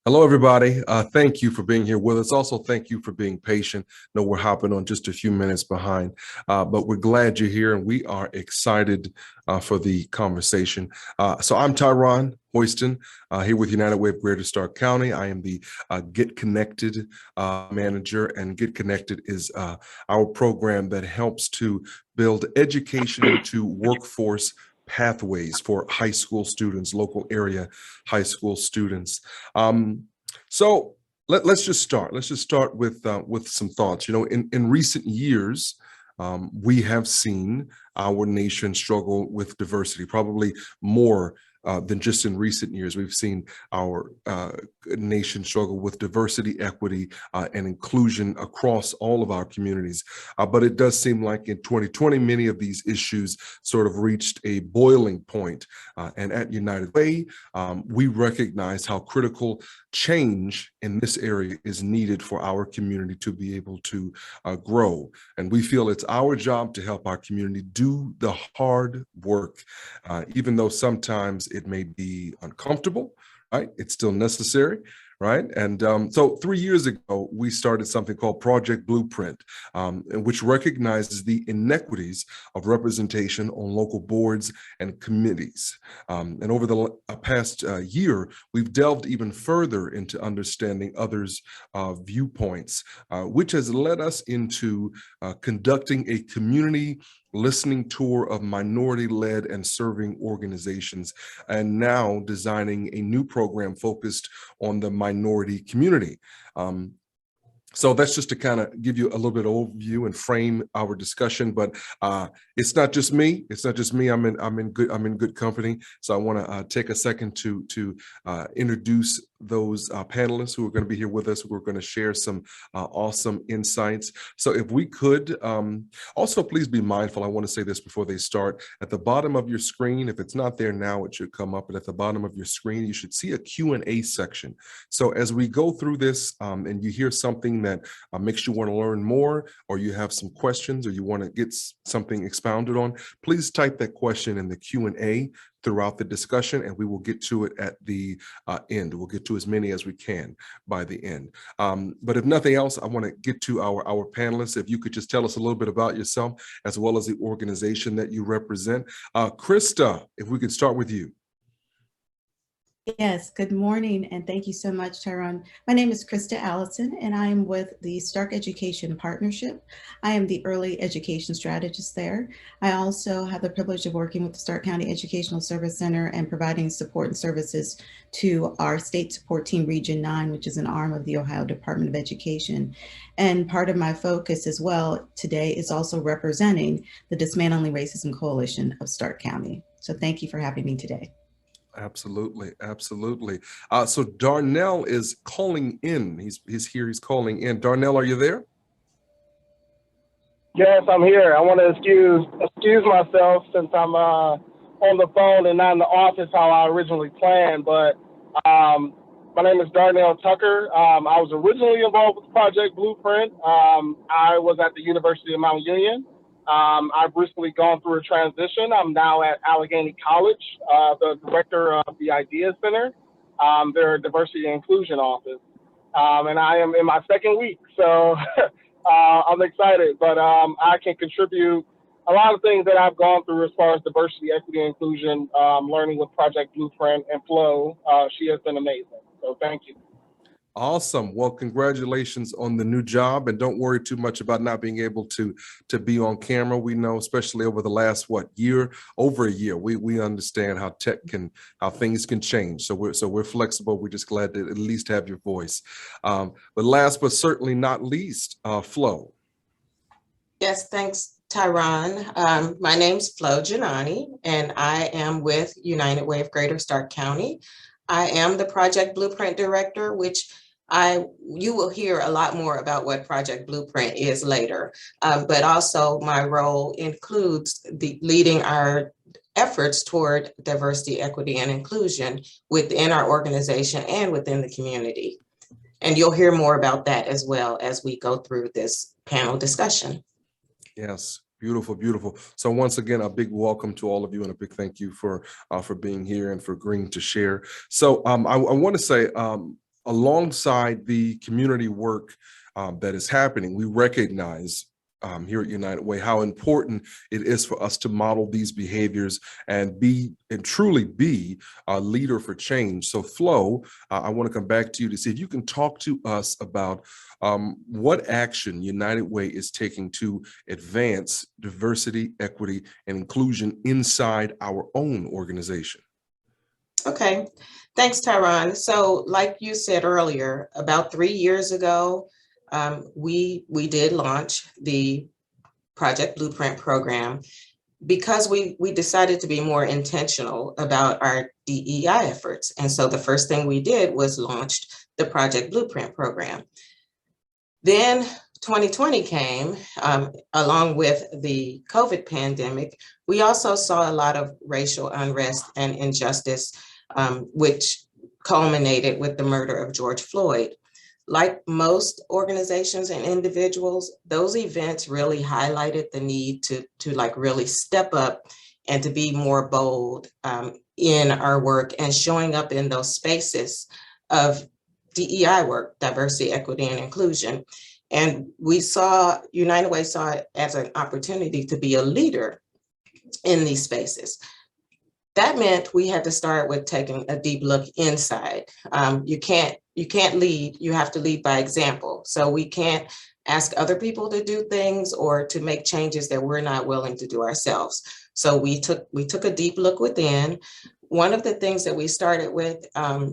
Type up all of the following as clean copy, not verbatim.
Hello, everybody. Thank you for being here with us. Also, thank you for being patient. No, we're hopping on just a few minutes behind, but we're glad you're here and we are excited for the conversation. So I'm Tyron Hoyston, here with United Way of Greater Stark County. I am the Get Connected manager, and Get Connected is our program that helps to build education into workforce pathways for high school students, local area high school students. So let's just start. Let's just start with some thoughts. You know, in recent years, we have seen our nation struggle with diversity, probably more than just in recent years. We've seen our nation struggle with diversity, equity, and inclusion across all of our communities. But it does seem like in 2020, many of these issues sort of reached a boiling point. And at United Way, we recognize how critical change in this area is needed for our community to be able to grow. And we feel it's our job to help our community do the hard work, even though sometimes it may be uncomfortable, right? It's still necessary, right? And so 3 years ago, we started something called Project Blueprint, which recognizes the inequities of representation on local boards and committees. And over the past year, we've delved even further into understanding others' viewpoints, which has led us into conducting a community listening tour of minority-led and serving organizations, and now designing a new program focused on the minority community. So that's just to kind of give you a little bit of overview and frame our discussion. But it's not just me. It's not just me. I'm in good company. So I want to take a second to introduce those panelists who are going to be here with us, who are going to share some awesome insights. So if we could, also please be mindful, I want to say this before they start, at the bottom of your screen, if it's not there now, it should come up, but at the bottom of your screen, you should see a Q&A section. So as we go through this and you hear something that makes you want to learn more, or you have some questions, or you want to get something expounded on, please type that question in the Q&A throughout the discussion, and we will get to it at the end. We'll get to as many as we can by the end. But if nothing else, I want to get to our panelists. If you could just tell us a little bit about yourself, as well as the organization that you represent. Krista, if we could start with you. Yes, good morning, and thank you so much, Tyron. My name is Krista Allison, and I am with the Stark Education Partnership. I am the early education strategist there. I also have the privilege of working with the Stark County Educational Service Center and providing support and services to our state support team, Region 9, which is an arm of the Ohio Department of Education. And part of my focus as well today is also representing the Dismantling Racism Coalition of Stark County. So thank you for having me today. Absolutely, absolutely. So Darnell is calling in. He's here. He's calling in. Darnell, are you there? Yes, I'm here. I want to excuse myself since I'm on the phone and not in the office how I originally planned. But my name is Darnell Tucker. I was originally involved with Project Blueprint. I was at the University of Mount Union. I've recently gone through a transition. I'm now at Allegheny College, the director of the Idea Center, their diversity and inclusion office. And I am in my second week, so I'm excited, but I can contribute a lot of things that I've gone through as far as diversity, equity, and inclusion, learning with Project Blueprint and Flo. She has been amazing, so thank you. Awesome. Well, congratulations on the new job, and don't worry too much about not being able to be on camera. We know, especially over the last over a year, we understand how how things can change. So we're flexible. We're just glad to at least have your voice. But last but certainly not least, Flo. Yes, thanks, Tyron. My name's Flo Ginanni, and I am with United Way of Greater Stark County. I am the Project Blueprint Director, which you will hear a lot more about what Project Blueprint is later. But also my role includes leading our efforts toward diversity, equity, and inclusion within our organization and within the community. And you'll hear more about that as well as we go through this panel discussion. Yes. Beautiful, beautiful. So once again, a big welcome to all of you and a big thank you for being here and for agreeing to share. So I want to say alongside the community work that is happening, we recognize here at United Way how important it is for us to model these behaviors and truly be a leader for change. So Flo, I want to come back to you to see if you can talk to us about what action United Way is taking to advance diversity, equity, and inclusion inside our own organization. Okay, thanks, Tyron. So like you said earlier, about 3 years ago, we did launch the Project Blueprint program because we decided to be more intentional about our DEI efforts. And so the first thing we did was launched the Project Blueprint program. Then 2020 came, along with the COVID pandemic. We also saw a lot of racial unrest and injustice, which culminated with the murder of George Floyd. Like most organizations and individuals, those events really highlighted the need to like really step up and to be more bold in our work and showing up in those spaces of DEI work, diversity, equity, and inclusion. And United Way saw it as an opportunity to be a leader in these spaces. That meant we had to start with taking a deep look inside. You can't lead, you have to lead by example. So we can't ask other people to do things or to make changes that we're not willing to do ourselves. So we took a deep look within. One of the things that we started with,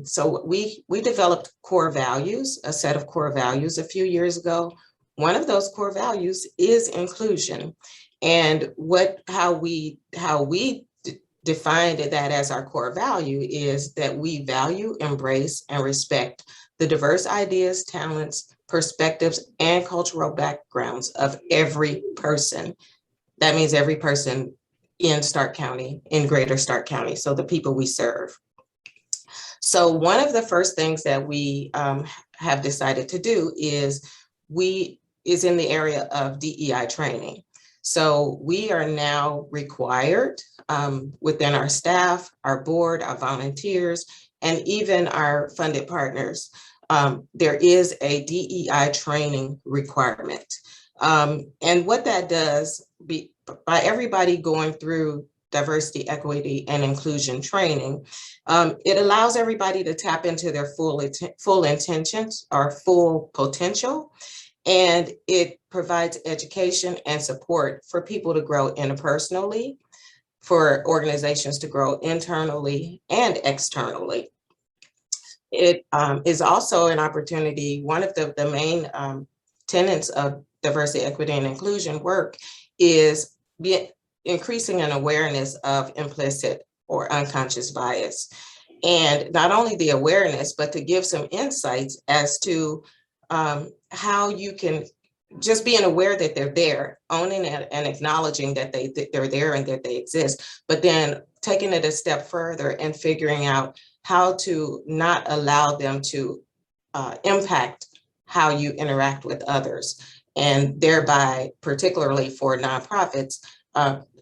so we developed core values, a set of core values a few years ago. One of those core values is inclusion. And how we defined that as our core value is that we value, embrace, and respect the diverse ideas, talents, perspectives, and cultural backgrounds of every person. That means every person in Stark County, in Greater Stark County, so the people we serve. So one of the first things that we have decided to do is in the area of DEI training. So we are now required within our staff, our board, our volunteers, and even our funded partners. There is a DEI training requirement. And what that does, by everybody going through diversity, equity, and inclusion training, it allows everybody to tap into their full intentions or full potential. And it provides education and support for people to grow interpersonally, for organizations to grow internally and externally. It is also an opportunity. One of the main tenets of diversity, equity, and inclusion work is increasing an awareness of implicit or unconscious bias. And not only the awareness, but to give some insights as to how you can just being aware that they're there, owning it and acknowledging that they're there and that they exist, but then taking it a step further and figuring out how to not allow them to impact how you interact with others, and thereby, particularly for nonprofits,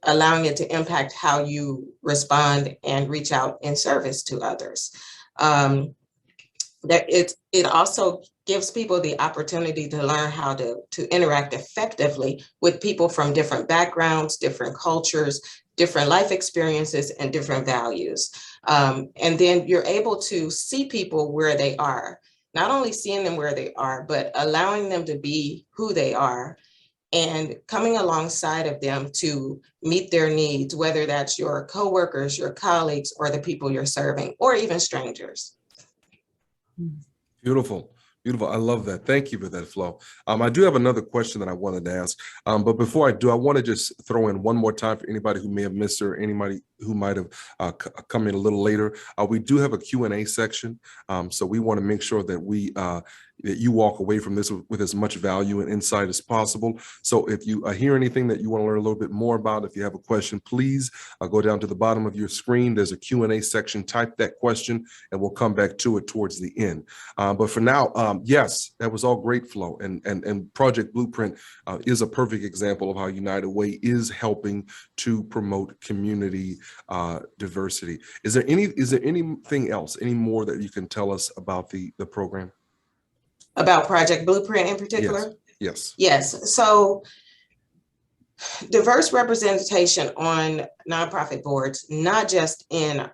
allowing it to impact how you respond and reach out in service to others. That it also gives people the opportunity to learn how to interact effectively with people from different backgrounds, different cultures, different life experiences, and different values. And then you're able to see people where they are, not only seeing them where they are, but allowing them to be who they are and coming alongside of them to meet their needs, whether that's your coworkers, your colleagues, or the people you're serving, or even strangers. Beautiful. Beautiful. I love that. Thank you for that, Flo. I do have another question that I wanted to ask. But before I do, I want to just throw in one more time for anybody who may have missed or anybody who might have come in a little later. We do have a Q&A section. So we want to make sure that we that you walk away from this with as much value and insight as possible. So if you hear anything that you want to learn a little bit more about, if you have a question, please go down to the bottom of your screen. There's a Q&A section. Type that question and we'll come back to it towards the end. But for now, yes, that was all great, Flo. And Project Blueprint is a perfect example of how United Way is helping to promote community diversity. Is there anything else, any more that you can tell us about the program? About Project Blueprint in particular? Yes. Yes. So diverse representation on nonprofit boards, not just in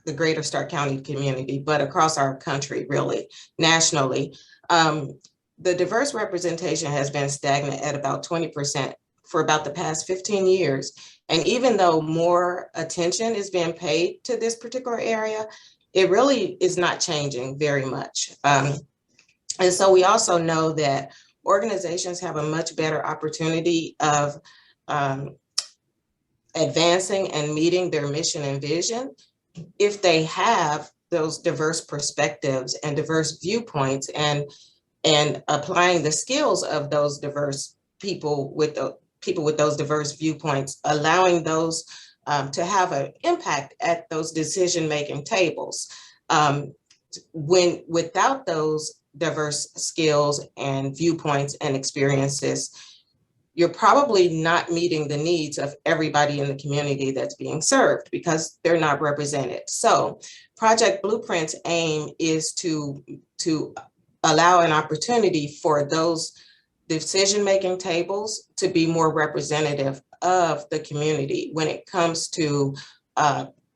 the greater Stark County community, but across our country, really, nationally. The diverse representation has been stagnant at about 20% for about the past 15 years. And even though more attention is being paid to this particular area, it really is not changing very much. And so we also know that organizations have a much better opportunity of advancing and meeting their mission and vision if they have those diverse perspectives and diverse viewpoints and applying the skills of those diverse people with those diverse viewpoints, allowing those to have an impact at those decision-making tables. Without those diverse skills and viewpoints and experiences, you're probably not meeting the needs of everybody in the community that's being served because they're not represented. So Project Blueprint's aim is to allow an opportunity for those decision-making tables to be more representative of the community when it comes to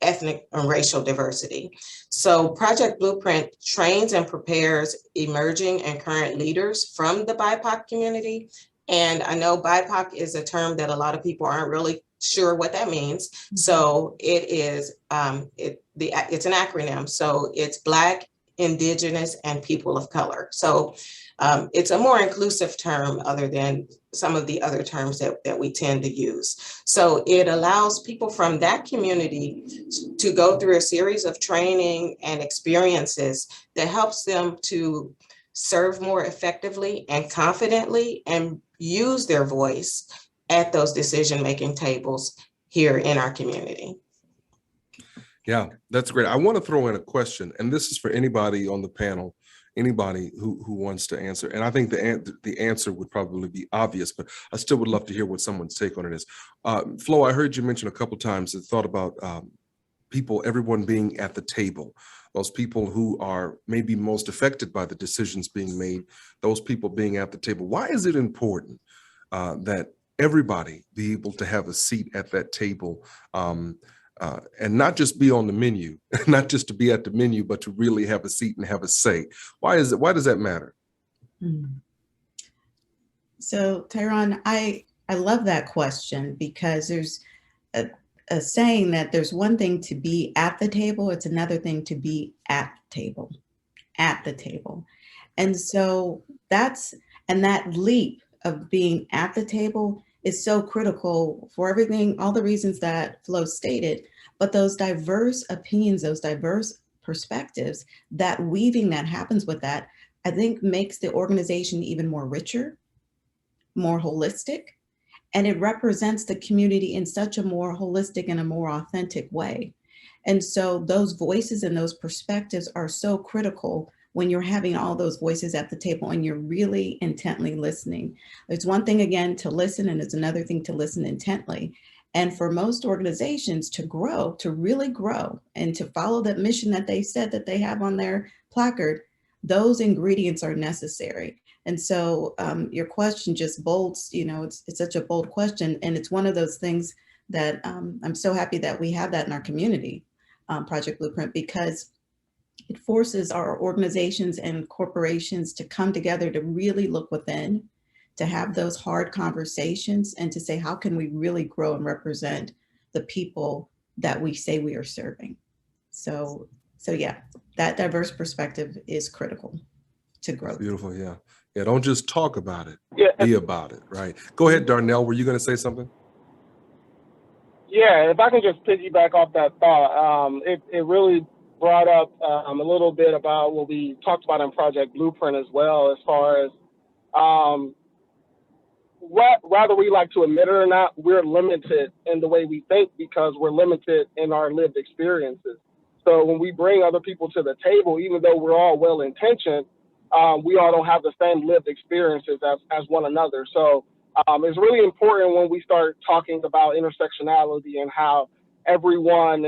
ethnic and racial diversity. So Project Blueprint trains and prepares emerging and current leaders from the BIPOC community. And I know BIPOC is a term that a lot of people aren't really sure what that means. So it is, it's an acronym. So it's Black, Indigenous, and People of Color. So it's a more inclusive term other than some of the other terms that we tend to use. So it allows people from that community to go through a series of training and experiences that helps them to serve more effectively and confidently and use their voice at those decision-making tables here in our community. Yeah, that's great. I want to throw in a question, and this is for anybody on the panel, anybody who wants to answer. And I think the answer would probably be obvious, but I still would love to hear what someone's take on it is. Flo, I heard you mention a couple of times the thought about everyone being at the table, those people who are maybe most affected by the decisions being made, those people being at the table. Why is it important that everybody be able to have a seat at that table and not just be on the menu, not just to be at the menu, but to really have a seat and have a say? Why does that matter? So Tyron, I love that question because there's a saying that there's one thing to be at the table, it's another thing to be at the table. And so that leap of being at the table is so critical for everything, all the reasons that Flo stated, but those diverse opinions, those diverse perspectives, that weaving that happens with that, I think makes the organization even more richer, more holistic, and it represents the community in such a more holistic and a more authentic way. And so those voices and those perspectives are so critical when you're having all those voices at the table and you're really intently listening. It's one thing, again, to listen, and it's another thing to listen intently. And for most organizations to grow, to really grow, and to follow that mission that they said that they have on their placard, those ingredients are necessary. And so your question just bolts, it's such a bold question. And it's one of those things that I'm so happy that we have that in our community, Project Blueprint, because it forces our organizations and corporations to come together to really look within, to have those hard conversations and to say, how can we really grow and represent the people that we say we are serving? So yeah, that diverse perspective is critical to growth. Beautiful, yeah. Yeah, don't just talk about it, Yeah. be about it, right? Go ahead, Darnell, were you going to say something? Yeah, if I can just piggyback off that thought, it really brought up a little bit about what we talked about in Project Blueprint as well, as far as whether we like to admit it or not, we're limited in the way we think because we're limited in our lived experiences. So when we bring other people to the table, even though we're all well-intentioned, we all don't have the same lived experiences as one another. So it's really important when we start talking about intersectionality and how everyone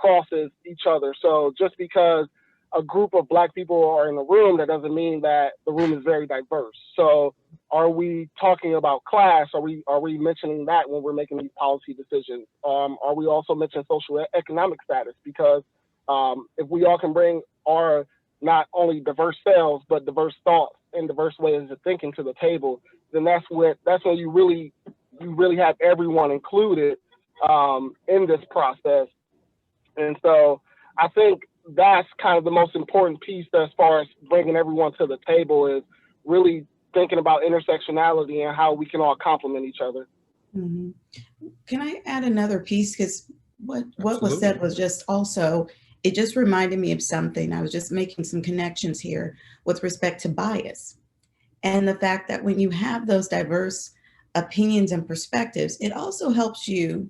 crosses each other. So just because a group of Black people are in a room, that doesn't mean that the room is very diverse. So are we talking about class? Are we mentioning that when we're making these policy decisions? Are we also mentioning social economic status? Because if we all can bring our not only diverse selves, but diverse thoughts and diverse ways of thinking to the table, then that's when you really have everyone included in this process. And so I think that's kind of the most important piece as far as bringing everyone to the table, is really thinking about intersectionality and how we can all complement each other. Mm-hmm. Can I add another piece? Because what was said was just also, it just reminded me of something. I was just making some connections here with respect to bias and the fact that when you have those diverse opinions and perspectives, it also helps you,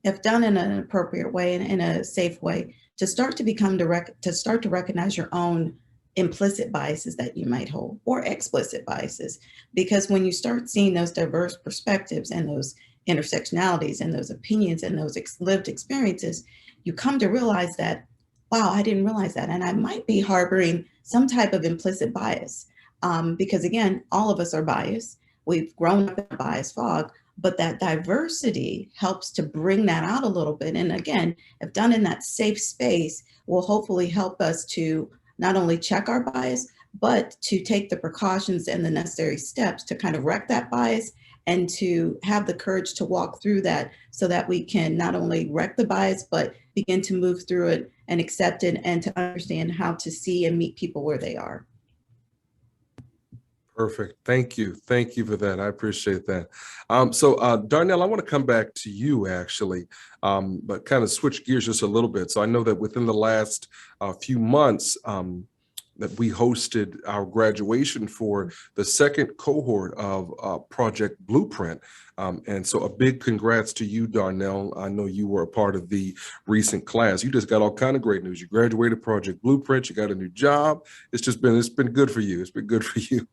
if done in an appropriate way and in a safe way, to start to recognize your own implicit biases that you might hold, or explicit biases. Because when you start seeing those diverse perspectives and those intersectionalities and those opinions and those lived experiences, you come to realize that, wow, I didn't realize that. And I might be harboring some type of implicit bias. Because again, all of us are biased. We've grown up in a bias fog, but that diversity helps to bring that out a little bit. And again, if done in that safe space, will hopefully help us to not only check our bias, but to take the precautions and the necessary steps to kind of wreck that bias and to have the courage to walk through that, so that we can not only wreck the bias, but begin to move through it and accept it and to understand how to see and meet people where they are. Perfect. Thank you. Thank you for that. I appreciate that. So Darnell, I want to come back to you actually, but kind of switch gears just a little bit. So I know that within the last few months, that we hosted our graduation for the second cohort of Project Blueprint. And so a big congrats to you, Darnell. I know you were a part of the recent class. You just got all kind of great news. You graduated Project Blueprint, you got a new job. It's been good for you. It's been good for you.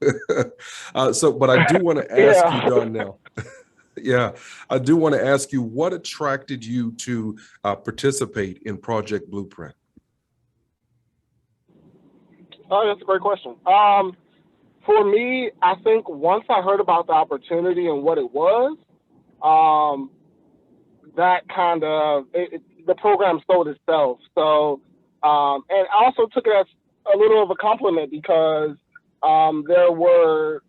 But I do want to ask you, Darnell, yeah, I do want to ask you, what attracted you to participate in Project Blueprint? Oh, that's a great question. For me, I think once I heard about the opportunity and what it was, that kind of, the program sold itself. So, and I also took it as a little of a compliment because there were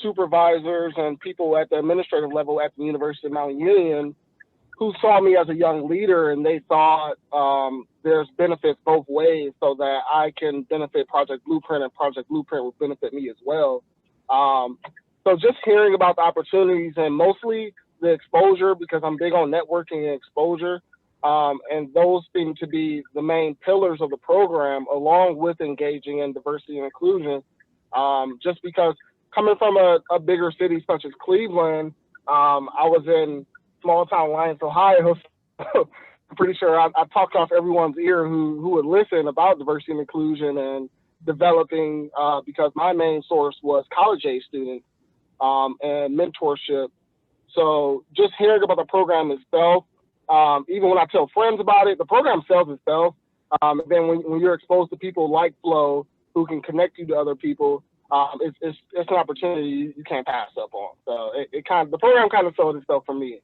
supervisors and people at the administrative level at the University of Mount Union who saw me as a young leader, and they thought there's benefits both ways, so that I can benefit Project Blueprint and Project Blueprint will benefit me as well. So just hearing about the opportunities and mostly the exposure, because I'm big on networking and exposure, and those seem to be the main pillars of the program, along with engaging in diversity and inclusion. Just because coming from a bigger city such as Cleveland, I was in small town Lyons, Ohio. I'm pretty sure I talked off everyone's ear who would listen about diversity and inclusion and developing, because my main source was college age students and mentorship. So just hearing about the program itself, even when I tell friends about it, the program sells itself. And then when you're exposed to people like Flo who can connect you to other people, it's an opportunity you can't pass up on. So the program kind of sold itself for me.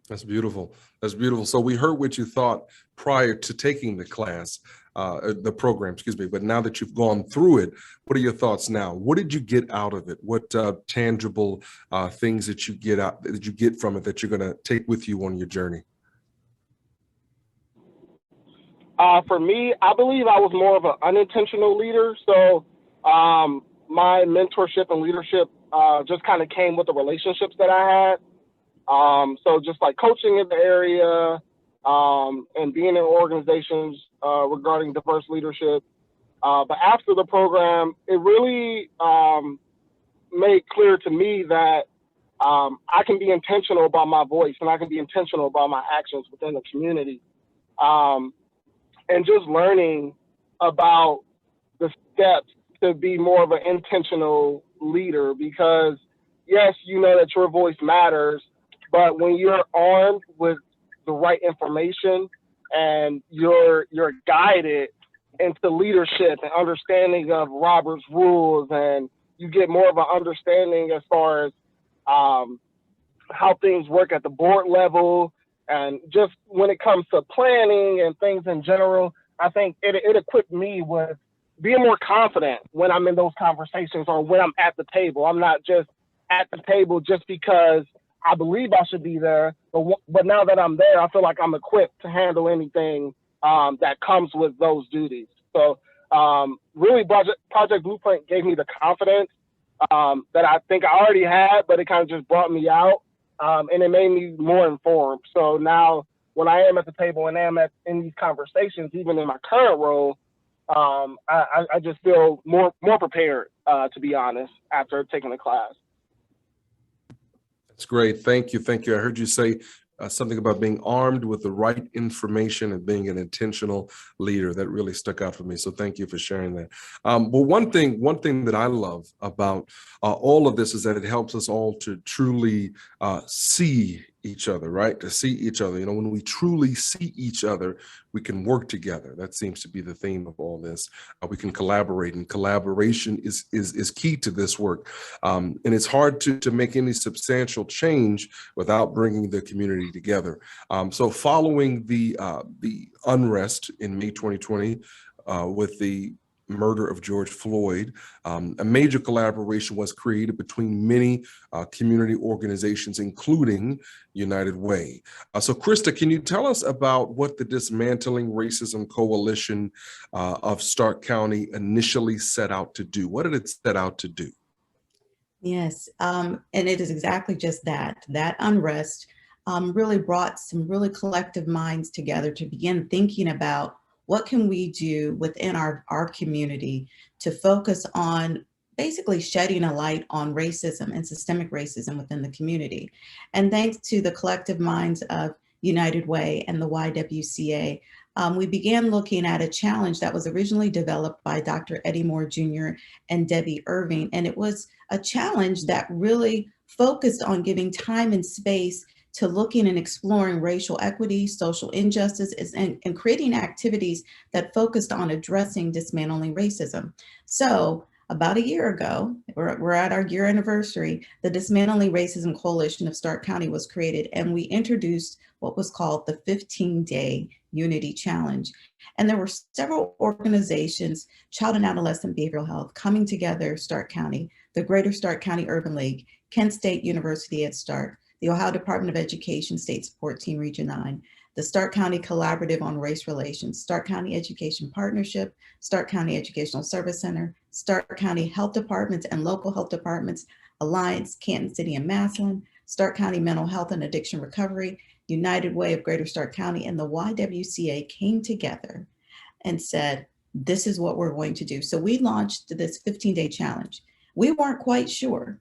That's beautiful. That's beautiful. So we heard what you thought prior to taking the class, the program, excuse me. But now that you've gone through it, what are your thoughts now? What did you get out of it? What tangible things that you get from it that you're going to take with you on your journey? For me, I believe I was more of an unintentional leader. So my mentorship and leadership just kind of came with the relationships that I had. So just like coaching in the area, and being in organizations regarding diverse leadership. But after the program, it really made clear to me that I can be intentional about my voice and I can be intentional about my actions within the community. And just learning about the steps to be more of an intentional leader, because yes, you know that your voice matters, but when you're armed with the right information and you're guided into leadership and understanding of Robert's rules, and you get more of an understanding as far as how things work at the board level, and just when it comes to planning and things in general, I think it equipped me with being more confident when I'm in those conversations or when I'm at the table. I'm not just at the table just because I believe I should be there, but now that I'm there, I feel like I'm equipped to handle anything that comes with those duties. So really, Project Blueprint gave me the confidence that I think I already had, but it kind of just brought me out, and it made me more informed. So now when I am at the table and am in these conversations, even in my current role, I just feel more prepared, to be honest, after taking the class. That's great. Thank you. Thank you. I heard you say something about being armed with the right information and being an intentional leader. That really stuck out for me. So thank you for sharing that. But one thing that I love about all of this is that it helps us all to truly see each other, right? To see each other. You know, when we truly see each other, we can work together. That seems to be the theme of all this. We can collaborate, and collaboration is key to this work. And it's hard to make any substantial change without bringing the community together. So following the unrest in May 2020 with the murder of George Floyd, a major collaboration was created between many community organizations, including United Way. So Krista, can you tell us about what the Dismantling Racism Coalition of Stark County initially set out to do? What did it set out to do? Yes, and it is exactly just that. That unrest really brought some really collective minds together to begin thinking about what can we do within our community to focus on basically shedding a light on racism and systemic racism within the community. And thanks to the collective minds of United Way and the YWCA, we began looking at a challenge that was originally developed by Dr. Eddie Moore Jr. and Debbie Irving. And it was a challenge that really focused on giving time and space to looking and exploring racial equity, social injustice, and creating activities that focused on addressing dismantling racism. So about a year ago, we're at our year anniversary, the Dismantling Racism Coalition of Stark County was created, and we introduced what was called the 15-Day Unity Challenge. And there were several organizations, Child and Adolescent Behavioral Health, Coming Together Stark County, the Greater Stark County Urban League, Kent State University at Stark, the Ohio Department of Education State Support Team Region 9, the Stark County Collaborative on Race Relations, Stark County Education Partnership, Stark County Educational Service Center, Stark County Health Departments and Local Health Departments, Alliance, Canton City and Massillon, Stark County Mental Health and Addiction Recovery, United Way of Greater Stark County, and the YWCA came together and said, this is what we're going to do. So we launched this 15-day challenge. We weren't quite sure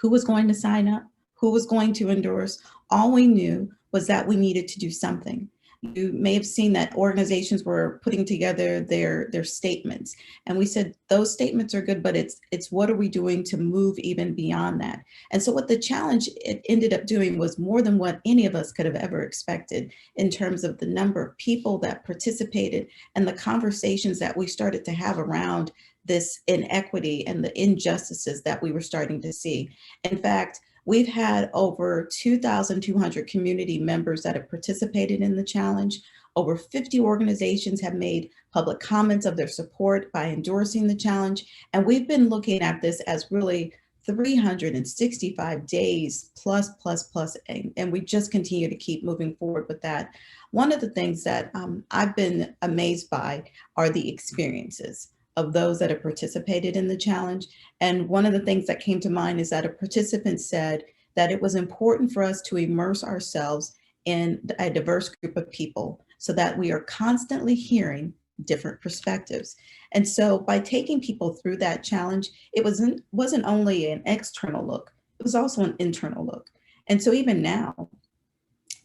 who was going to sign up, who was going to endorse. All we knew was that we needed to do something. You may have seen that organizations were putting together their statements. And we said, those statements are good, but it's what are we doing to move even beyond that? And so what the challenge it ended up doing was more than what any of us could have ever expected in terms of the number of people that participated and the conversations that we started to have around this inequity and the injustices that we were starting to see. In fact, we've had over 2,200 community members that have participated in the challenge. Over 50 organizations have made public comments of their support by endorsing the challenge. And we've been looking at this as really 365 days plus, and we just continue to keep moving forward with that. One of the things that I've been amazed by are the experiences of those that have participated in the challenge. And one of the things that came to mind is that a participant said that it was important for us to immerse ourselves in a diverse group of people so that we are constantly hearing different perspectives. And so by taking people through that challenge, it wasn't only an external look, it was also an internal look. And so even now,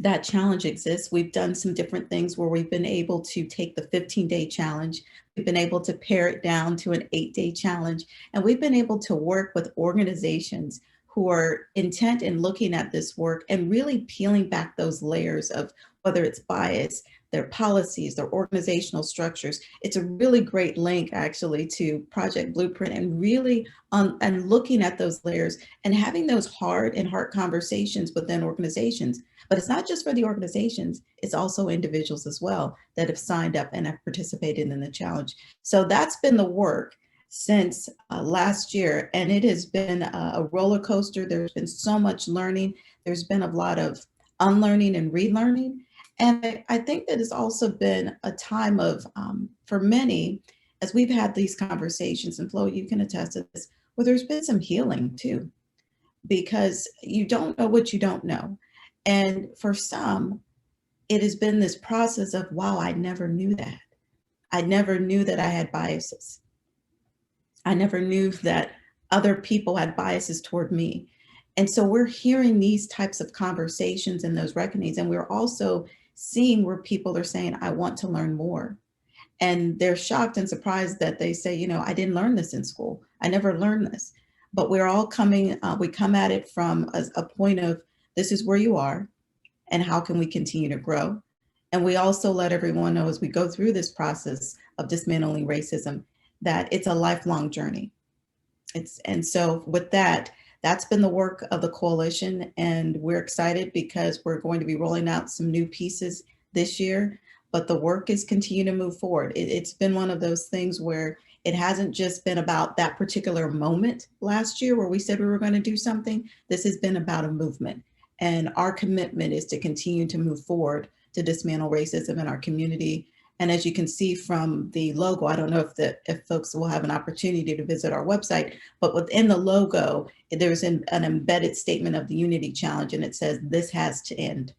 that challenge exists. We've done some different things where we've been able to take the 15-day challenge. We've been able to pare it down to an 8-day challenge. And we've been able to work with organizations who are intent in looking at this work and really peeling back those layers of whether it's bias, their policies, their organizational structures. It's a really great link actually to Project Blueprint and really and looking at those layers and having those hard conversations within organizations. But it's not just for the organizations, it's also individuals as well that have signed up and have participated in the challenge. So that's been the work since last year, and it has been a roller coaster. There's been so much learning. There's been a lot of unlearning and relearning. And I think that it's also been a time of, for many, as we've had these conversations, and Flo, you can attest to this, where there's been some healing too, because you don't know what you don't know. And for some, it has been this process of, wow, I never knew that. I never knew that I had biases. I never knew that other people had biases toward me. And so we're hearing these types of conversations and those reckonings, and we're also seeing where people are saying, I want to learn more. And they're shocked and surprised that they say, you know, I didn't learn this in school. I never learned this. But we're all coming, we come at it from a point of, this is where you are, and how can we continue to grow? And we also let everyone know as we go through this process of dismantling racism, that it's a lifelong journey. And so with that, that's been the work of the coalition, and we're excited because we're going to be rolling out some new pieces this year, but the work is continuing to move forward. It's been one of those things where it hasn't just been about that particular moment last year where we said we were going to do something. This has been about a movement, and our commitment is to continue to move forward to dismantle racism in our community. And as you can see from the logo, I don't know if folks will have an opportunity to visit our website, but within the logo, there's an embedded statement of the Unity Challenge, and it says, this has to end.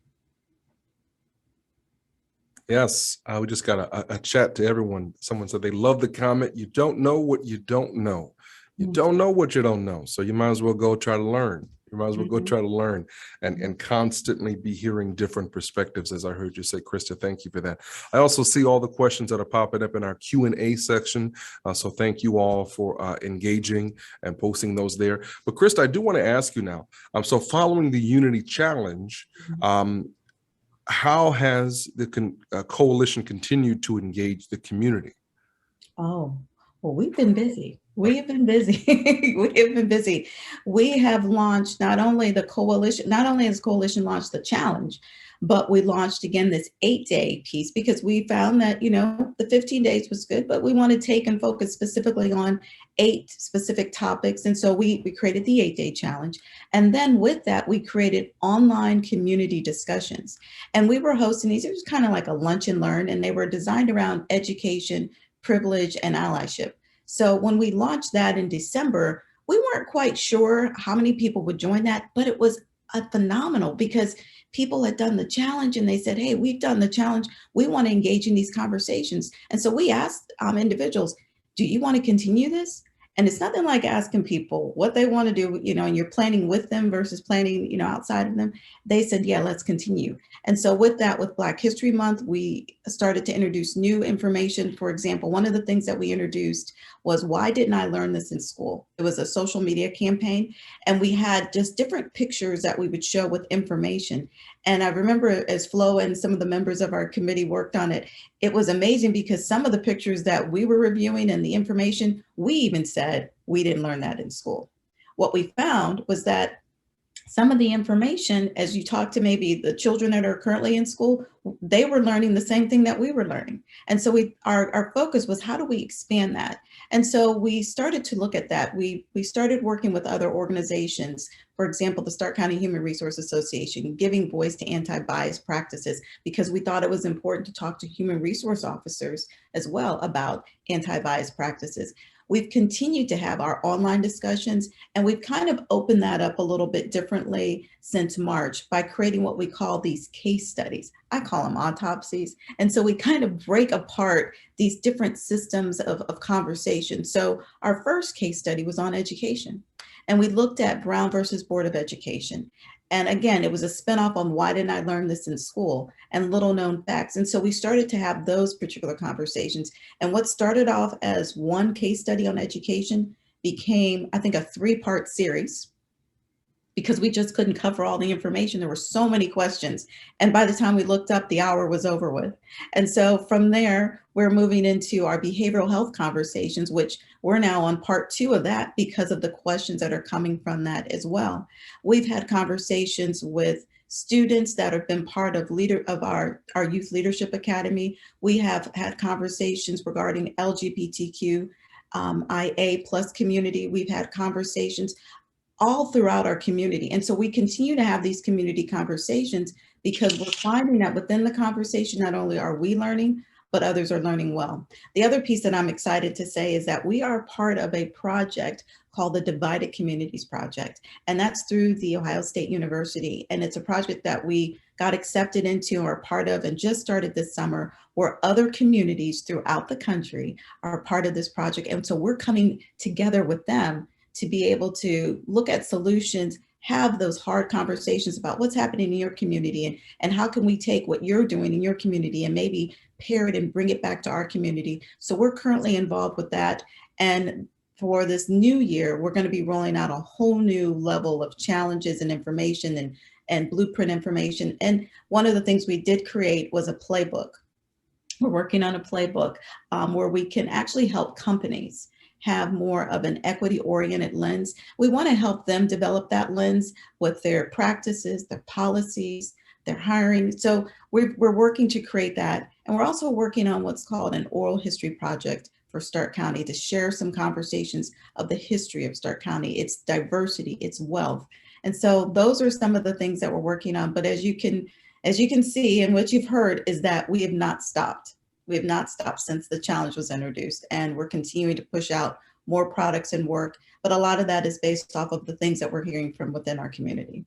Yes, we just got a chat to everyone. Someone said they love the comment. You don't know what you don't know. You don't know what you don't know. So you might as well go try to learn. You might as well go try to learn and constantly be hearing different perspectives, as I heard you say, Krista. Thank you for that. I also see all the questions that are popping up in our Q&A section. So thank you all for engaging and posting those there. But Krista, I do want to ask you now, so following the Unity Challenge, how has the coalition continued to engage the community? Oh, well, we've been busy. We have been busy. We have been busy. We have launched not only the coalition, not only has coalition launched the challenge, but we launched again this 8-day piece because we found that, you know, the 15 days was good, but we want to take and focus specifically on 8 specific topics. And so we created the 8-day challenge. And then with that, we created online community discussions. And we were hosting these, it was kind of like a lunch and learn, and they were designed around education, privilege, and allyship. So when we launched that in December, we weren't quite sure how many people would join that, but it was phenomenal because people had done the challenge and they said, hey, we've done the challenge. We want to engage in these conversations. And so we asked individuals, do you want to continue this? And it's nothing like asking people what they want to do, you know, and you're planning with them versus planning, you know, outside of them. They said, yeah, let's continue. And so with that, with Black History Month, we started to introduce new information. For example, one of the things that we introduced was, why didn't I learn this in school? It was a social media campaign, and we had just different pictures that we would show with information. And I remember as Flo and some of the members of our committee worked on it, it was amazing because some of the pictures that we were reviewing and the information, we even said, we didn't learn that in school. What we found was that some of the information, as you talk to maybe the children that are currently in school, they were learning the same thing that we were learning. And so our focus was, how do we expand that? And so we started to look at that. We started working with other organizations, for example, the Stark County Human Resource Association, giving voice to anti-bias practices, because we thought it was important to talk to human resource officers as well about anti-bias practices. we've continued to have our online discussions, and we've kind of opened that up a little bit differently since March by creating what we call these case studies. I call them autopsies. And so we kind of break apart these different systems of conversation. So our first case study was on education, and we looked at Brown versus Board of Education. And again, it was a spinoff on why didn't I learn this in school and little known facts. And so we started to have those particular conversations. And what started off as one case study on education became, I think, a 3-part series, because we just couldn't cover all the information. There were so many questions. And by the time we looked up, the hour was over with. And so from there, we're moving into our behavioral health conversations, which we're now on part 2 of that because of the questions that are coming from that as well. We've had conversations with students that have been part of our Youth Leadership Academy. We have had conversations regarding LGBTQ IA plus community. We've had conversations all throughout our community. And so we continue to have these community conversations because we're finding that within the conversation, not only are we learning, but others are learning well. The other piece that I'm excited to say is that we are part of a project called the Divided Communities Project. And that's through the Ohio State University. And it's a project that we got accepted into or part of and just started this summer, where other communities throughout the country are part of this project. And so we're coming together with them to be able to look at solutions, have those hard conversations about what's happening in your community and how can we take what you're doing in your community and maybe pair it and bring it back to our community. So we're currently involved with that. And for this new year, we're going to be rolling out a whole new level of challenges and information and blueprint information. And one of the things we did create was a playbook. We're working on a playbook where we can actually help companies have more of an equity-oriented lens. We want to help them develop that lens with their practices, their policies, their hiring. So we're working to create that. And we're also working on what's called an oral history project for Stark County to share some conversations of the history of Stark County, its diversity, its wealth. And so those are some of the things that we're working on. But as you can see, and what you've heard is that we have not stopped. We have not stopped since the challenge was introduced, and we're continuing to push out more products and work, but a lot of that is based off of the things that we're hearing from within our community.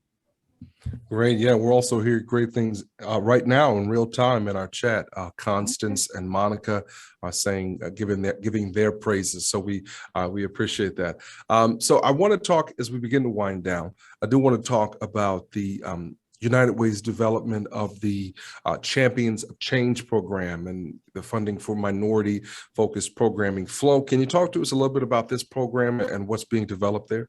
Great. Yeah, we're also hearing great things right now in real time in our chat. Constance and Monica are saying, giving their praises. So we appreciate that. So I want to talk as we begin to wind down. I do want to talk about the United Way's development of the Champions of Change program and the funding for minority-focused programming. Flo, can you talk to us a little bit about this program and what's being developed there?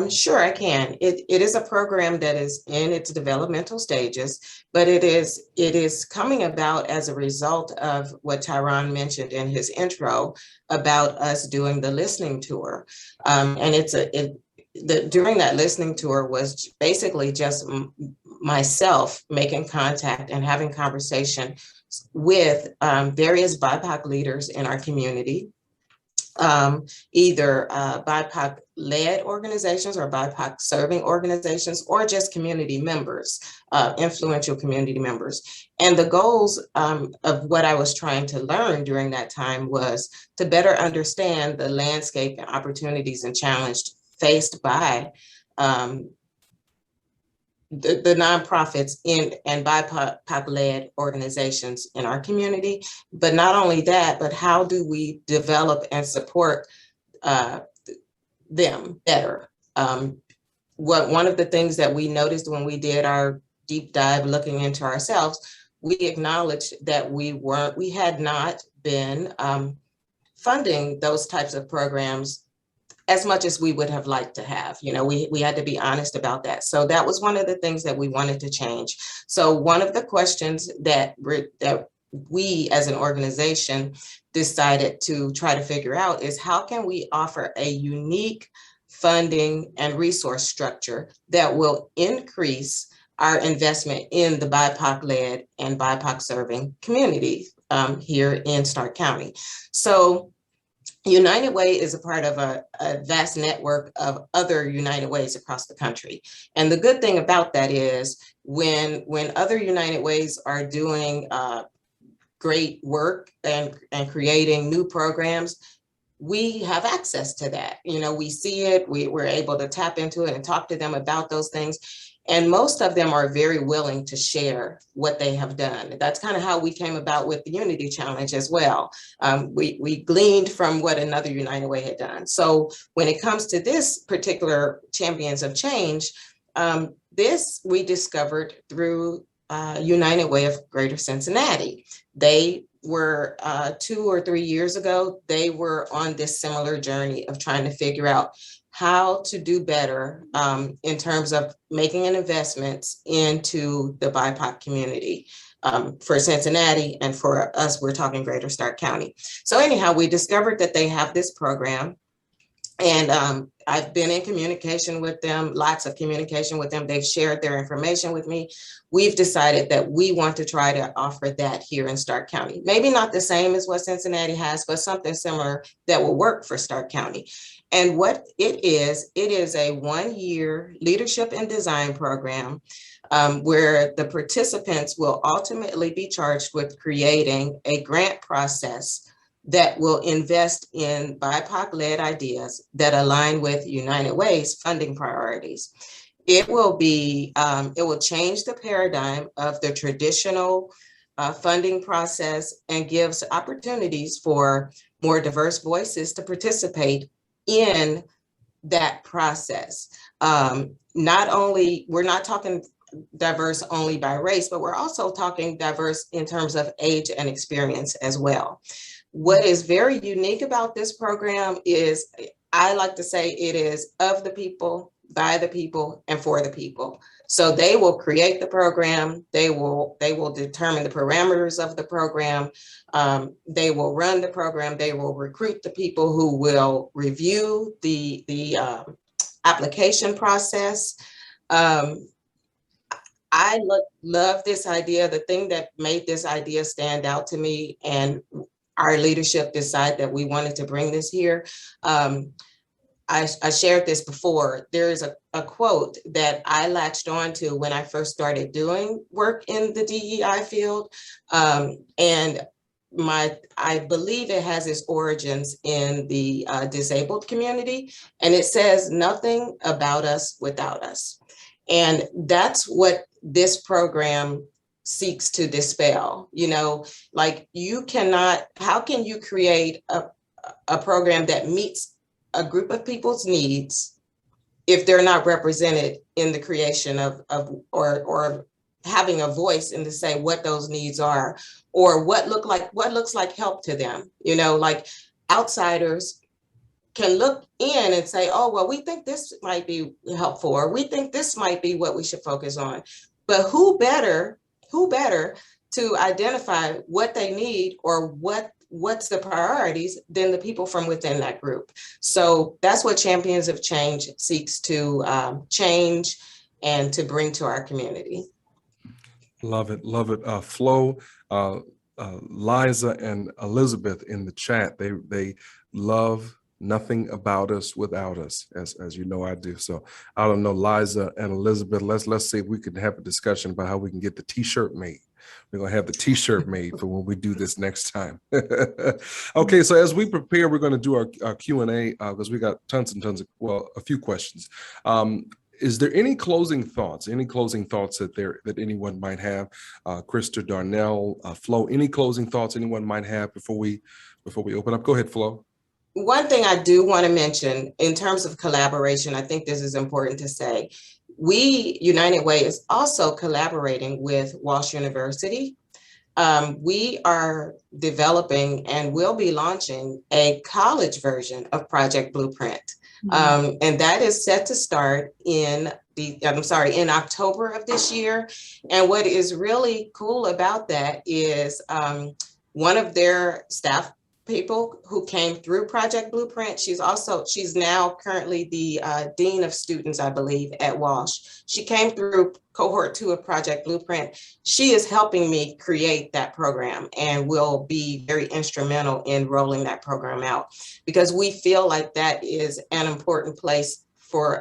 Sure, I can. It is a program that is in its developmental stages, but it is coming about as a result of what Tyron mentioned in his intro about us doing the listening tour. And during that listening tour was basically just myself making contact and having conversation with various BIPOC leaders in our community, either BIPOC-led organizations or BIPOC-serving organizations, or just community members, influential community members. And the goals of what I was trying to learn during that time was to better understand the landscape and opportunities and challenges faced by the nonprofits and BIPOC-led organizations in our community. But not only that, but how do we develop and support them better? One of the things that we noticed when we did our deep dive looking into ourselves, we acknowledged that we had not been funding those types of programs as much as we would have liked to have. You know, we had to be honest about that. So that was one of the things that we wanted to change. So one of the questions that we as an organization decided to try to figure out is how can we offer a unique funding and resource structure that will increase our investment in the BIPOC-led and BIPOC-serving community here in Stark County. So United Way is a part of a vast network of other United Ways across the country. And the good thing about that is when other United Ways are doing great work and creating new programs, we have access to that. You know, we see it, we're able to tap into it and talk to them about those things. And most of them are very willing to share what they have done. That's kind of how we came about with the Unity Challenge as well. We gleaned from what another United Way had done. So when it comes to this particular Champions of Change, this we discovered through United Way of Greater Cincinnati. They were 2 or 3 years ago, they were on this similar journey of trying to figure out how to do better in terms of making an investment into the BIPOC community for Cincinnati, and for us, we're talking Greater Stark County. So anyhow, we discovered that they have this program, and I've been in communication with them, lots of communication with them. They've shared their information with me. We've decided that we want to try to offer that here in Stark County. Maybe not the same as what Cincinnati has, but something similar that will work for Stark County. And what it is a 1-year leadership and design program where the participants will ultimately be charged with creating a grant process that will invest in BIPOC-led ideas that align with United Way's funding priorities. It will change the paradigm of the traditional funding process and gives opportunities for more diverse voices to participate in that process. We're not talking diverse only by race, but we're also talking diverse in terms of age and experience as well. What is very unique about this program is, I like to say, it is of the people, by the people, and for the people. So they will create the program, they will determine the parameters of the program, they will run the program, they will recruit the people who will review the application process. I love this idea. The thing that made this idea stand out to me, and our leadership decided that we wanted to bring this here. I shared this before. There is a quote that I latched on to when I first started doing work in the DEI field. And I believe it has its origins in the disabled community. And it says, "Nothing about us without us." And that's what this program seeks to dispel. You know, like, how can you create a program that meets a group of people's needs if they're not represented in the creation of or having a voice in to say what those needs are, or what looks like help to them? You know, like, outsiders can look in and say, "Oh, well, we think this might be helpful, or we think this might be what we should focus on." But who better to identify what they need or what's the priorities than the people from within that group? So that's what Champions of Change seeks to change and to bring to our community. Love it, love it. Flo, Liza, and Elizabeth in the chat, they love "Nothing about us without us," as you know I do. So I don't know, Liza and Elizabeth, let's see if we can have a discussion about how we can get the t-shirt made. We're gonna have the t-shirt made for when we do this next time. Okay, so as we prepare, we're gonna do our Q&A because we got tons and tons of, well, a few questions. Is there any closing thoughts that anyone might have? Krista, Darnell, Flo, any closing thoughts anyone might have before we open up? Go ahead, Flo. One thing I do want to mention in terms of collaboration, I think this is important to say. We, United Way, is also collaborating with Walsh University. We are developing and will be launching a college version of Project Blueprint. And that is set to start in October of this year. And what is really cool about that is one of their staff people who came through Project Blueprint. She's now currently the Dean of Students, I believe, at Walsh. She came through cohort 2 of Project Blueprint. She is helping me create that program and will be very instrumental in rolling that program out, because we feel like that is an important place for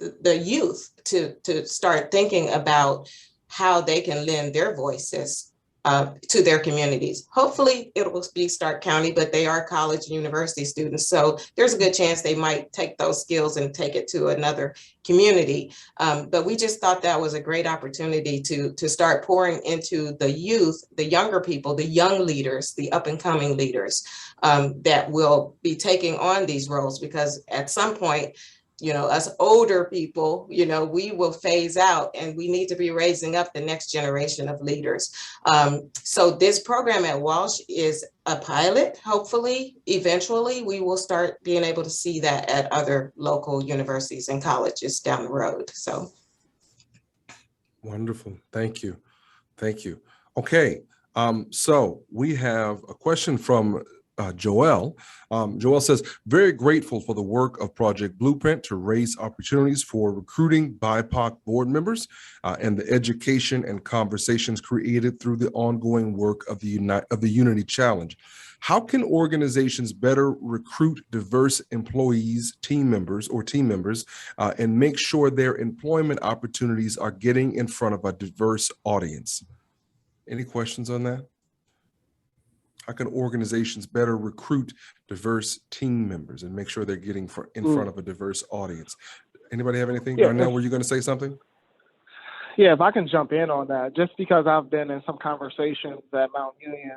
the youth to start thinking about how they can lend their voices to their communities. Hopefully it will be Stark County, but they are college and university students. So there's a good chance they might take those skills and take it to another community. But we just thought that was a great opportunity to start pouring into the youth, the younger people, the young leaders, the up and coming leaders that will be taking on these roles, because at some point, us older people, we will phase out, and we need to be raising up the next generation of leaders. So this program at Walsh is a pilot. Hopefully, eventually, we will start being able to see that at other local universities and colleges down the road. So. Wonderful. Thank you. Thank you. Okay. So we have a question from Joelle. Joelle says, very grateful for the work of Project Blueprint to raise opportunities for recruiting BIPOC board members and the education and conversations created through the ongoing work of the Unity Challenge. How can organizations better recruit diverse employees, team members, and make sure their employment opportunities are getting in front of a diverse audience? Any questions on that? How can organizations better recruit diverse team members and make sure they're getting in front of a diverse audience? Anybody have anything? Yeah, Darnell, were you going to say something? Yeah, if I can jump in on that, just because I've been in some conversations at Mount Union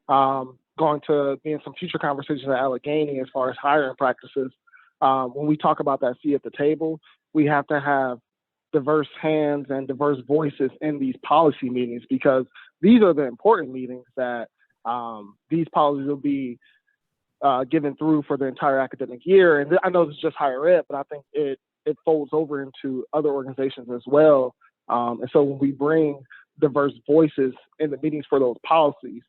and going to be in some future conversations at Allegheny as far as hiring practices, when we talk about that seat at the table, we have to have diverse hands and diverse voices in these policy meetings, because these are the important meetings that these policies will be given through for the entire academic year. And I know this is just higher ed, but I think it folds over into other organizations as well. And so when we bring diverse voices in the meetings for those policies,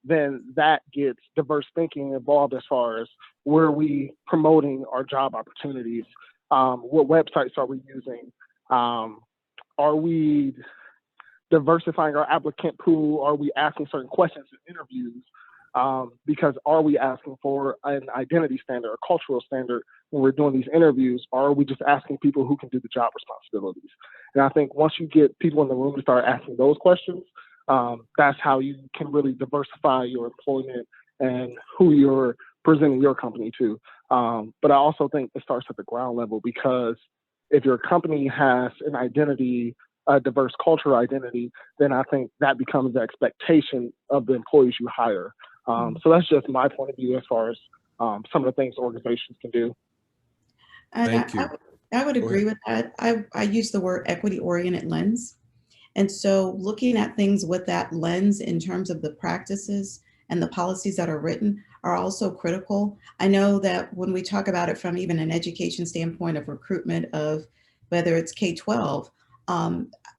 then that gets diverse thinking involved as far as where we promoting our job opportunities, what websites are we using, are we diversifying our applicant pool? Are we asking certain questions in interviews? Because are we asking for an identity standard, a cultural standard when we're doing these interviews? Or are we just asking people who can do the job responsibilities? And I think once you get people in the room to start asking those questions, that's how you can really diversify your employment and who you're presenting your company to. But I also think it starts at the ground level, because if your company has an identity, a diverse cultural identity, then I think that becomes the expectation of the employees you hire. So that's just my point of view as far as some of the things organizations can do. And Thank you. I would agree with that. I use the word equity-oriented lens. And so looking at things with that lens in terms of the practices and the policies that are written are also critical. I know that when we talk about it from even an education standpoint of recruitment of whether it's K-12,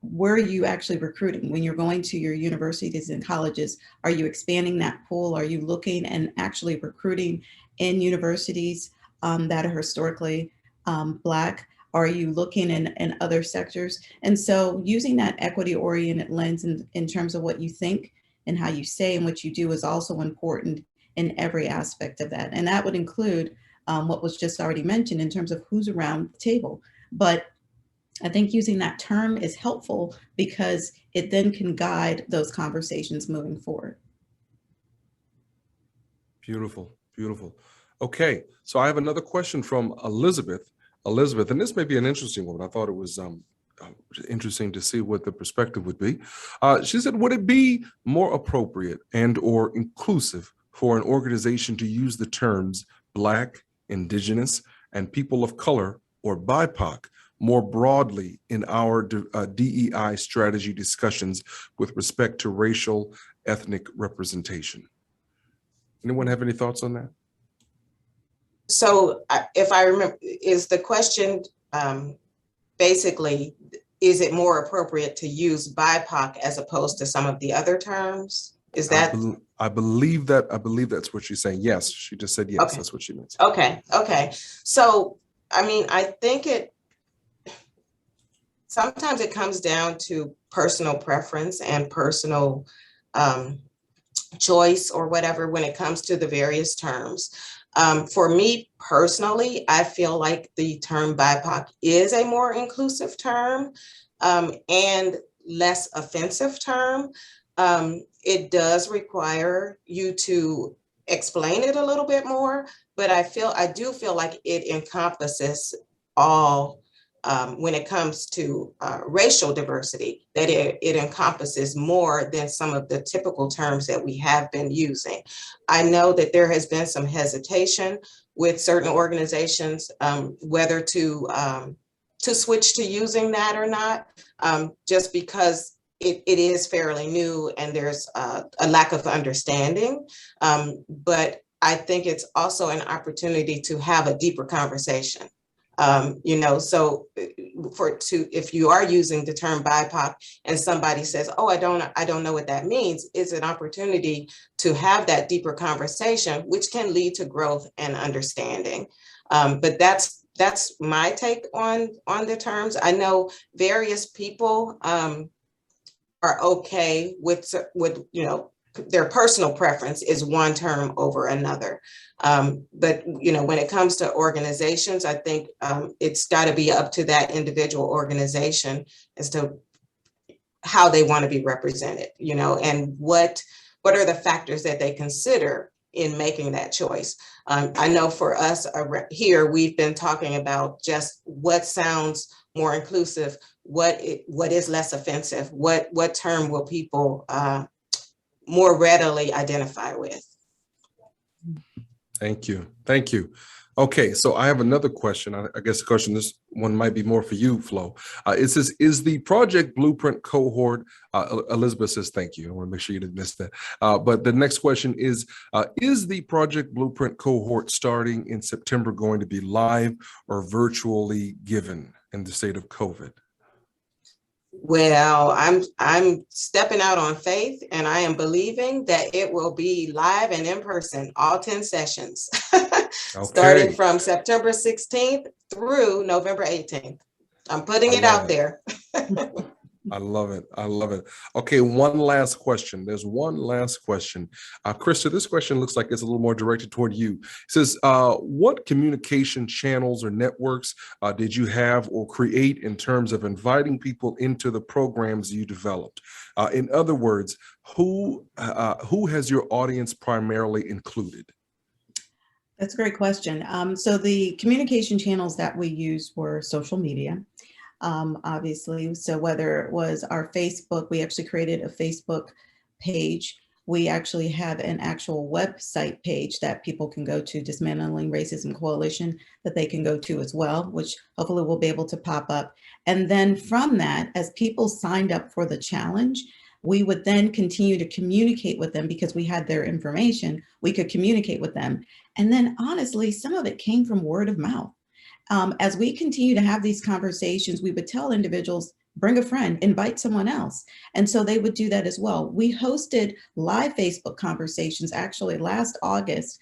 where are you actually recruiting? When you're going to your universities and colleges, are you expanding that pool? Are you looking and actually recruiting in universities that are historically Black? Are you looking in other sectors? And so using that equity-oriented lens in terms of what you think and how you say and what you do is also important in every aspect of that. And that would include what was just already mentioned in terms of who's around the table. But I think using that term is helpful because it then can guide those conversations moving forward. Beautiful, beautiful. Okay, so I have another question from Elizabeth. Elizabeth, and this may be an interesting one. I thought it was interesting to see what the perspective would be. She said, would it be more appropriate and or inclusive for an organization to use the terms Black, Indigenous, and people of color or BIPOC more broadly in our DEI strategy discussions with respect to racial, ethnic representation? Anyone have any thoughts on that? So if I remember, is the question basically, is it more appropriate to use BIPOC as opposed to some of the other terms? Is that? I believe that's what she's saying. Yes, she just said yes. Okay. That's what she meant. Okay. So, I mean, I think sometimes it comes down to personal preference and personal choice or whatever when it comes to the various terms. For me personally, I feel like the term BIPOC is a more inclusive term and less offensive term. It does require you to explain it a little bit more, but I do feel like it encompasses all, when it comes to racial diversity, that it encompasses more than some of the typical terms that we have been using. I know that there has been some hesitation with certain organizations, whether to switch to using that or not, just because it is fairly new and there's a lack of understanding. But I think it's also an opportunity to have a deeper conversation. So if you are using the term BIPOC and somebody says, oh, I don't know what that means, it's an opportunity to have that deeper conversation, which can lead to growth and understanding. But that's my take on the terms. I know various people are okay with their personal preference is one term over another. But when it comes to organizations, I think it's got to be up to that individual organization as to how they want to be represented, and what are the factors that they consider in making that choice. I know for us here, we've been talking about just what sounds more inclusive, what is less offensive, what term will people more readily identify with. Thank you. Thank you. Okay, so I have another question. I guess the question, this one might be more for you, Flo. It says, is the Project Blueprint cohort, Elizabeth says, thank you. I want to make sure you didn't miss that. But the next question is the Project Blueprint cohort starting in September going to be live or virtually given in the state of COVID? Well, I'm stepping out on faith, and I am believing that it will be live and in person, all 10 sessions, starting from September 16th through November 18th. I'm putting it out there. I love it. I love it. Okay, one last question. There's one last question. Krista, this question looks like it's a little more directed toward you. It says, what communication channels or networks did you have or create in terms of inviting people into the programs you developed? In other words, who has your audience primarily included? That's a great question. So the communication channels that we used were social media. Obviously, so whether it was our Facebook, we actually created a Facebook page. We actually have an actual website page that people can go to, Dismantling Racism Coalition, that they can go to as well, which hopefully will be able to pop up. And then from that, as people signed up for the challenge, we would then continue to communicate with them because we had their information. We could communicate with them. And then honestly, some of it came from word of mouth. As we continue to have these conversations, we would tell individuals, bring a friend, invite someone else. And so they would do that as well. We hosted live Facebook conversations actually last August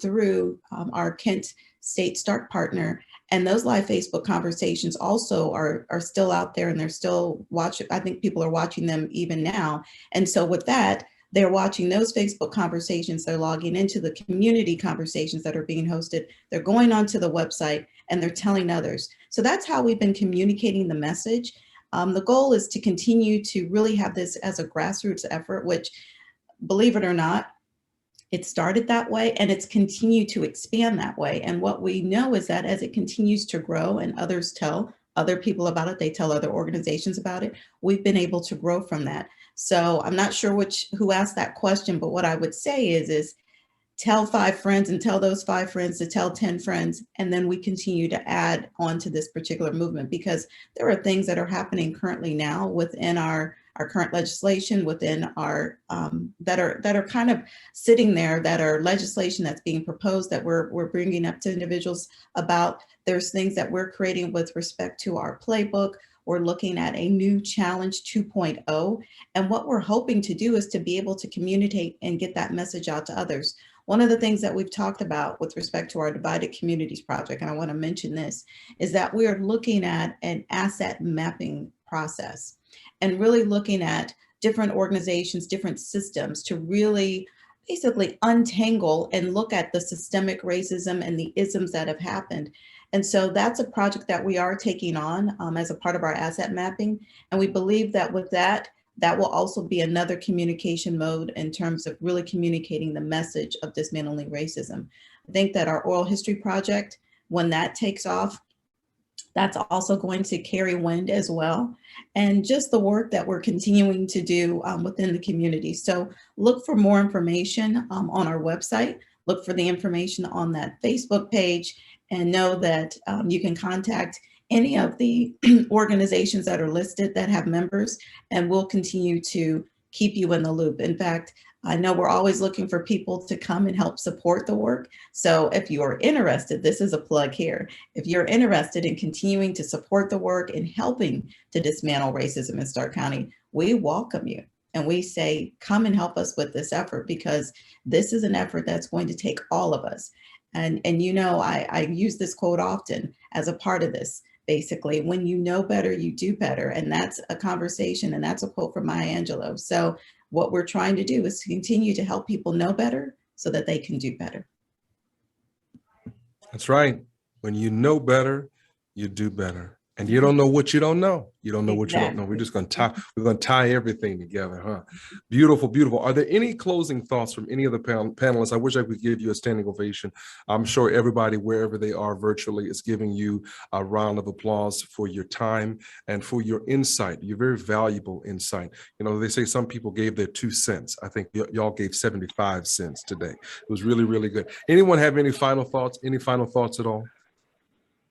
through our Kent State Stark partner. And those live Facebook conversations also are still out there, and they're still watching. I think people are watching them even now. And so with that, they're watching those Facebook conversations, they're logging into the community conversations that are being hosted, they're going onto the website, and they're telling others. So that's how we've been communicating the message. The goal is to continue to really have this as a grassroots effort, which, believe it or not, it started that way and it's continued to expand that way. And what we know is that as it continues to grow and others tell other people about it, they tell other organizations about it, we've been able to grow from that. So I'm not sure who asked that question, but what I would say is tell 5 friends and tell those 5 friends to tell 10 friends. And then we continue to add on to this particular movement, because there are things that are happening currently now within our current legislation, within our that are kind of sitting there, that are legislation that's being proposed that we're bringing up to individuals about. There's things that we're creating with respect to our playbook. We're looking at a new challenge 2.0. And what we're hoping to do is to be able to communicate and get that message out to others. One of the things that we've talked about with respect to our Divided Communities Project, and I want to mention this, is that we are looking at an asset mapping process and really looking at different organizations, different systems to really basically untangle and look at the systemic racism and the isms that have happened. And so that's a project that we are taking on as a part of our asset mapping. And we believe that with that, that will also be another communication mode in terms of really communicating the message of dismantling racism. I think that our oral history project, when that takes off, that's also going to carry wind as well. And just the work that we're continuing to do within the community. So look for more information on our website, look for the information on that Facebook page, and know that you can contact any of the organizations that are listed that have members, and we'll continue to keep you in the loop. In fact, I know we're always looking for people to come and help support the work. So if you are interested, this is a plug here. If you're interested in continuing to support the work and helping to dismantle racism in Stark County, we welcome you. And we say, come and help us with this effort, because this is an effort that's going to take all of us. And you know, I use this quote often as a part of this. Basically, when you know better, you do better. And that's a conversation, and that's a quote from Maya Angelou. So what we're trying to do is to continue to help people know better so that they can do better. That's right. When you know better, you do better. And you don't know what you don't know. You don't know what you don't know. We're just going to tie everything together, huh? Beautiful, beautiful. Are there any closing thoughts from any of the panelists? I wish I could give you a standing ovation. I'm sure everybody, wherever they are virtually, is giving you a round of applause for your time and for your insight, your very valuable insight. You know, they say some people gave their 2 cents. I think y'all gave 75 cents today. It was really, really good. Anyone have any final thoughts? Any final thoughts at all?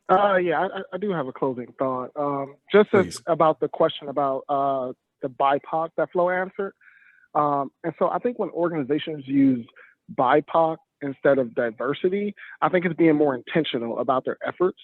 Yeah, I do have a closing thought. Just about the question about the BIPOC that Flo answered. And so I think when organizations use BIPOC instead of diversity, I think it's being more intentional about their efforts.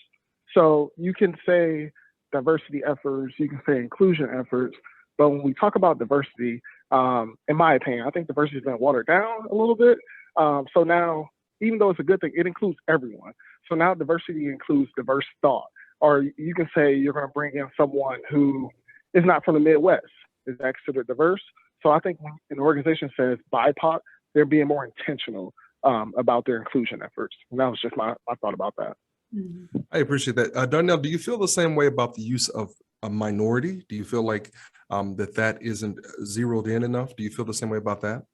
So you can say diversity efforts, you can say inclusion efforts, but when we talk about diversity, in my opinion, I think diversity has been watered down a little bit. So now, even though it's a good thing, it includes everyone. So now diversity includes diverse thought. Or you can say you're going to bring in someone who is not from the Midwest. Is that considered diverse? So I think when an organization says BIPOC, they're being more intentional about their inclusion efforts. And that was just my thought about that. I appreciate that. Darnell, do you feel the same way about the use of a minority? Do you feel like that isn't zeroed in enough? Do you feel the same way about that?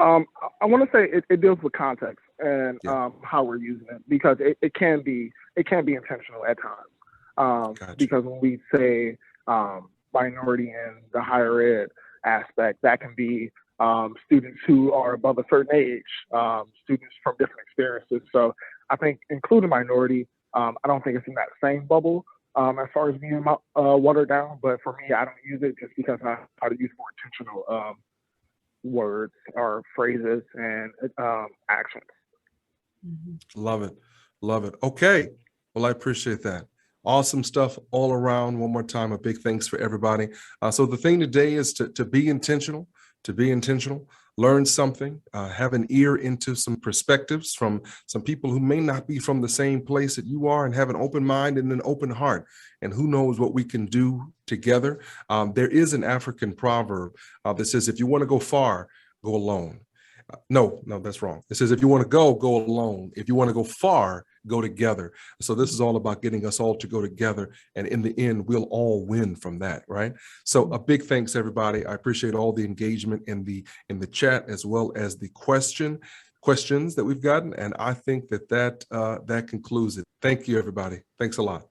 I want to say it deals with context and how we're using it, because it can be intentional at times. Gotcha. Because when we say minority in the higher ed aspect, that can be students who are above a certain age, students from different experiences. So I think including minority, I don't think it's in that same bubble as far as being watered down. But for me, I don't use it just because I try to use more intentional words or phrases and actions. Love it. Love it. Okay. Well, I appreciate that. Awesome stuff all around. One more time, a big thanks for everybody. So the thing today is to be intentional, learn something, have an ear into some perspectives from some people who may not be from the same place that you are, and have an open mind and an open heart. And who knows what we can do together. There is an African proverb that says, if you want to go far, go alone. No, that's wrong. It says, if you want to go alone. If you want to go far, go together. So this is all about getting us all to go together. And in the end, we'll all win from that, right? So a big thanks, everybody. I appreciate all the engagement in the chat, as well as the questions that we've gotten. And I think that concludes it. Thank you, everybody. Thanks a lot.